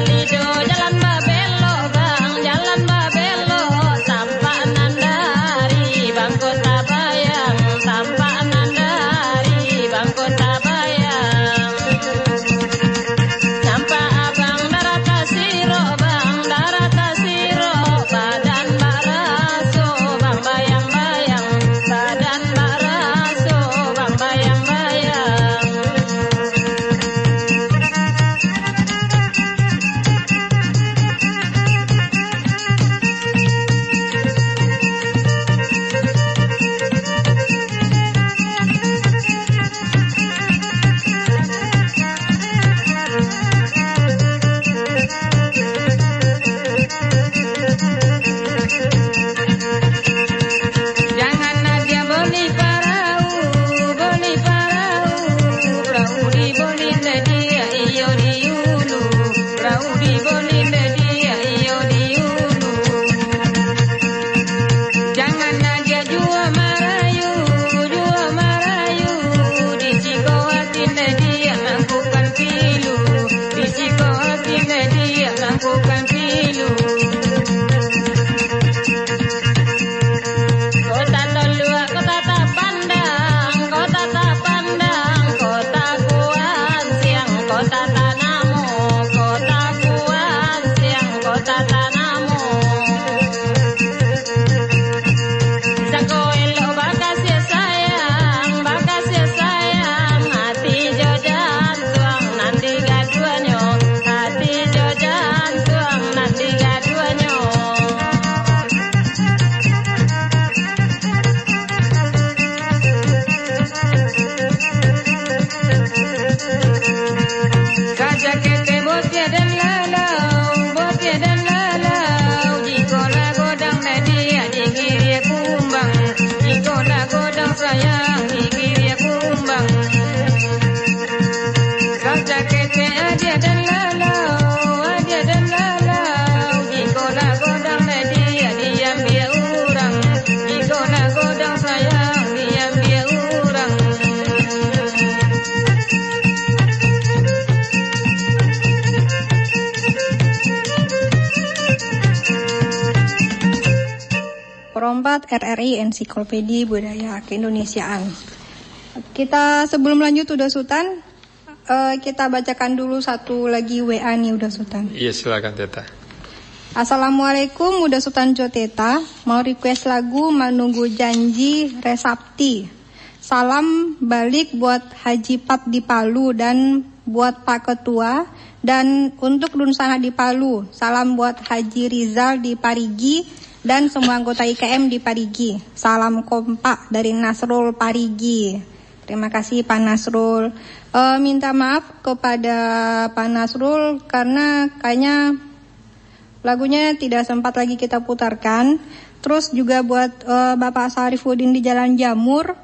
Lido jalan Babelo bang, jalan Babelo sampai Nandari bang Kota Bayang, sampai Nandari bang Kota Bayang. Sampai abang darat Tasiro bang, darat Tasiro badan baraso bang bayang-bayang, badan baraso bang bayang-bayang. Jangan Nadia boni parau, brau di boni dia iyo diulu, brau di boni dia iyo diulu. Jangan Nadia jua marayu, di Cikoatin dia lakukan pilu, di Cikoatin dia lakukan pilu. Kota Tolua, kota tak pandang, kota tak pandang, kota Kuan siang, kota Tanamo, kota Kuan siang, kota Tanamo. Sako elo bakas ya sayang, hati jojan tuang nanti gaduanyo, hati jojan tuang nanti gaduanyo. Kaca kete botia dan lalau, jikola godang nadia, jikiria kumbang, jikola godang sayang, jikiria kumbang. Kaca kete adia dan lalau, jikola godang nadia, diam dia urang, jikola godang sayang, diam dia urang. Perompat RRI Ensiklopedia Budaya Keindonesiaan. Kita sebelum lanjut Uda Sultan, kita bacakan dulu satu lagi WA nih Uda Sultan. Iya, silakan Teta. Assalamualaikum Uda Sultan Joteta, mau request lagu Menunggu Janji Resapti. Salam balik buat Haji Pat di Palu dan buat Pak Ketua, dan untuk Dunsana di Palu. Salam buat Haji Rizal di Parigi dan semua anggota IKM di Parigi. Salam kompak dari Nasrul Parigi. Terima kasih Pak Nasrul. Minta maaf kepada Pak Nasrul karena kayaknya lagunya tidak sempat lagi kita putarkan. Terus juga buat Bapak Sarifudin di Jalan Jamur,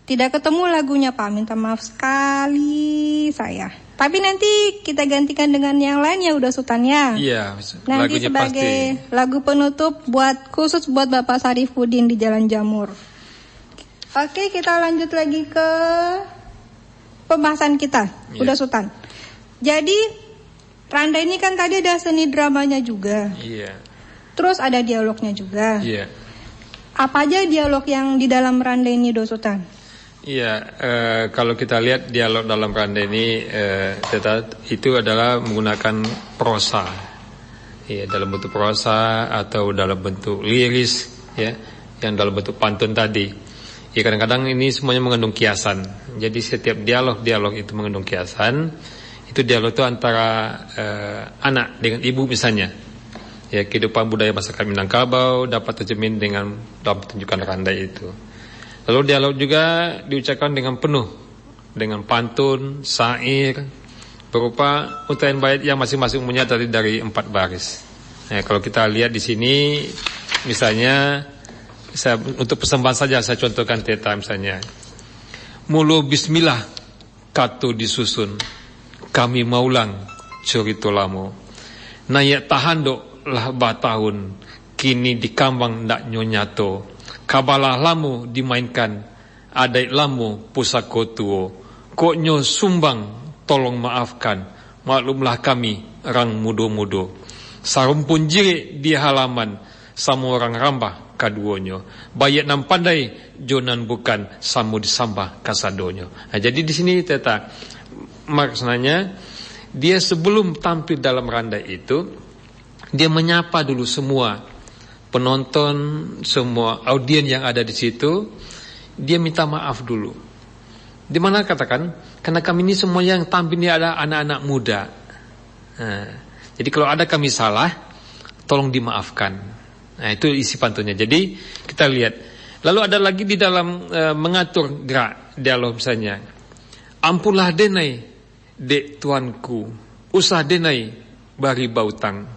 tidak ketemu lagunya Pak. Minta maaf sekali saya. Tapi nanti kita gantikan dengan yang lain ya Uda Sultan ya. Iya, Nanti lagunya sebagai pasti. lagu penutup khusus buat Bapak Sarifudin di Jalan Jamur. Oke, kita lanjut lagi ke pembahasan kita, Iya. Uda Sultan. Jadi Randa ini kan tadi ada seni dramanya juga. Iya. Terus ada dialognya juga. Iya. Apa aja dialog yang di dalam Randa ini, Uda Sultan? Iya, kalau kita lihat dialog dalam Randa ini, Teta, itu adalah menggunakan prosa, ya, dalam bentuk prosa atau dalam bentuk liris, ya, yang dalam bentuk pantun tadi. Ya, kadang-kadang ini semuanya mengandung kiasan. Jadi setiap dialog itu mengandung kiasan. Itu dialog itu antara anak dengan ibu misalnya. Ya, kehidupan budaya masyarakat Minangkabau dapat tercermin dalam pertunjukan Randa itu. Lalu dialog juga diucapkan dengan penuh, dengan pantun, syair, berupa untaian bait yang masing-masing umumnya tadi dari 4 baris. Nah, kalau kita lihat di sini, misalnya, untuk persembahan saja saya contohkan Teta misalnya. Mulu bismillah, katu disusun, kami maulang curito lamo. Nayak tahandok lah batahun, kini dikambang ndak nyonyato. Kabalah lamu dimainkan, adai lamu pusako tuo. Koknyo sumbang, tolong maafkan, maklumlah kami rang mudo-mudo. Sarumpun jiri di halaman, sama orang rambah kaduonyo. Bayat nam pandai, jonan bukan, samu disambah kasadonyo. Nah, jadi di sini teta, maksudnya dia sebelum tampil dalam randai itu, dia menyapa dulu semua penonton, semua audien yang ada di situ. Dia minta maaf dulu. Di mana katakan, karena kami ini semua yang tampil ini ada anak-anak muda. Nah, jadi kalau ada kami salah, tolong dimaafkan. Nah, itu isi pantunnya. Jadi kita lihat. Lalu ada lagi di dalam mengatur gerak dialog misalnya. Ampunlah denai, dek tuanku, usah denai bari bautang.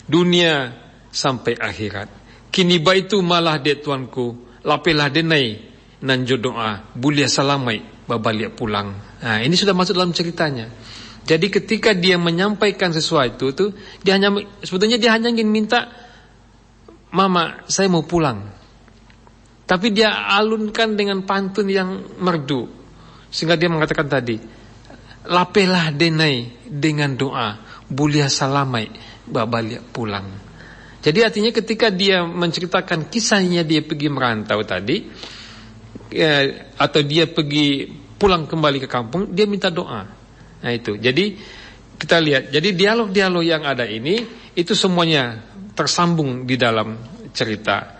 Dunia sampai akhirat. Kini baitu malah dek tuanku, lapelah denai nan jodoa, bulia salamai babalik pulang. Nah, ini sudah masuk dalam ceritanya. Jadi ketika dia menyampaikan sesuatu itu, dia hanya sebetulnya dia hanya ingin minta, Mama, saya mau pulang. Tapi dia alunkan dengan pantun yang merdu. Sehingga dia mengatakan tadi, lapelah denai dengan doa, bulia salamai babalik pulang. Jadi artinya ketika dia menceritakan kisahnya dia pergi merantau tadi, atau dia pergi pulang kembali ke kampung, dia minta doa. Nah itu. Jadi kita lihat, jadi dialog-dialog yang ada ini itu semuanya tersambung di dalam cerita.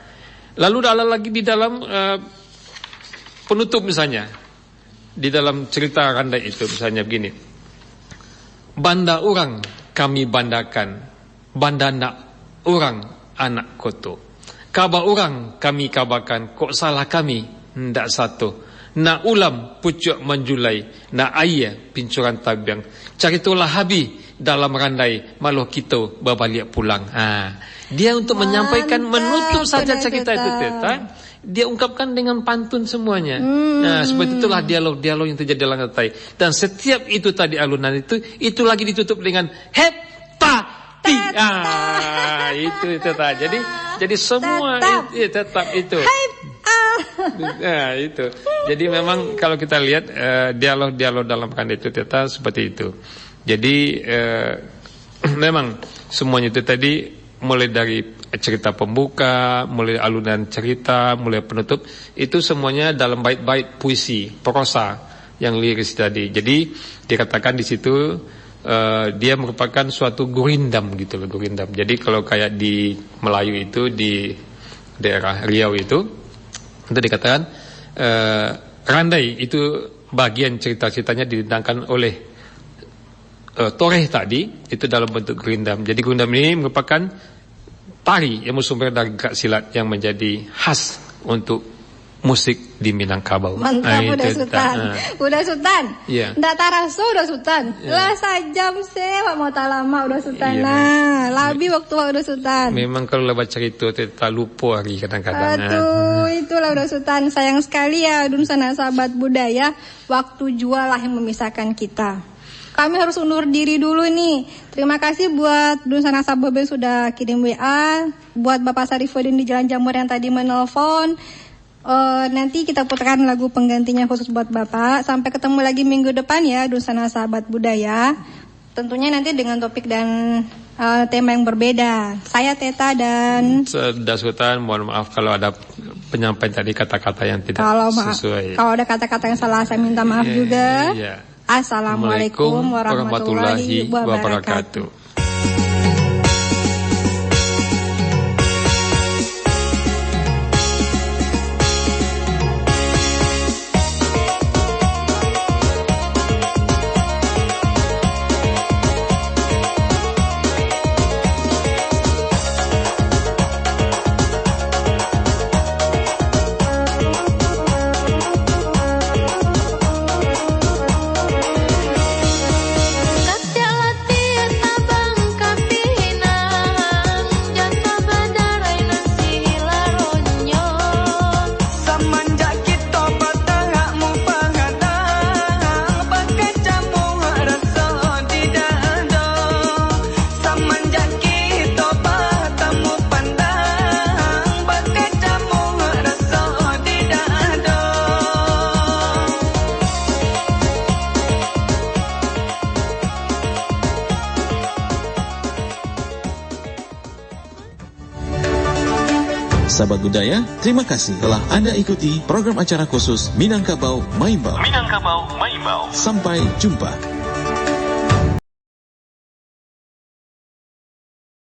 Lalu ada lagi di dalam penutup misalnya, di dalam cerita randai itu misalnya begini. Banda orang kami bandakan, banda nak orang anak koto. Kaba orang kami kabakan, kok salah kami ndak satu. Na ulam pucuk manjulai, na ayah pincuran tabiang. Caritulah habi dalam randai, malu kita babalik pulang. Dia untuk menyampaikan, menutup saja cerita itu teta, dia ungkapkan dengan pantun semuanya. Nah, seperti itulah dialog-dialog yang terjadi dalam randai. Dan setiap itu tadi alunan itu lagi ditutup dengan hepati. Itu teta. Jadi semua tetap itu. Nah, itu. Jadi memang kalau kita lihat dialog-dialog dalam randai itu teta seperti itu. Jadi memang semuanya itu tadi, mulai dari cerita pembuka, mulai alunan cerita, mulai penutup, itu semuanya dalam bait-bait puisi, prosa yang liris tadi. Jadi dikatakan di situ dia merupakan suatu gurindam gitu loh, gurindam. Jadi kalau kayak di Melayu itu, di daerah Riau itu dikatakan randai itu bagian cerita-ceritanya didendangkan oleh toreh tadi, itu dalam bentuk gurindam. Jadi gurindam ini merupakan tari yang bersumber dari gerak silat yang menjadi khas untuk musik di Minangkabau. Mantap, udah Sultan. Udah Sultan. Iya. Ndak taraso udah Sultan. Lah sajam sih, Pak mau lama udah Sultan. Nah, labi waktu udah Sultan. Memang kalau baca cerita kita lupa hari kadang-kadang. Aduh, itulah udah Sultan. Sayang sekali ya, Dun Sana sahabat budaya, waktu jualah yang memisahkan kita. Kami harus undur diri dulu nih. Terima kasih buat Dun Sana sahabat sudah kirim WA, buat Bapak Sarifudin di Jalan Jamur yang tadi menelpon. Nanti kita putarkan lagu penggantinya khusus buat Bapak. Sampai ketemu lagi minggu depan ya, Dun Sana sahabat budaya. Tentunya nanti dengan topik dan tema yang berbeda. Saya Teta dan Sultan, mohon maaf kalau ada penyampaian tadi kata-kata yang tidak sesuai. Kalau ada kata-kata yang salah saya minta maaf juga. Assalamualaikum warahmatullahi wabarakatuh. Latihan abang Sahabat budaya, terima kasih telah Anda ikuti program acara khusus Minangkabau Maimbau. Minangkabau Maimbau. Sampai jumpa.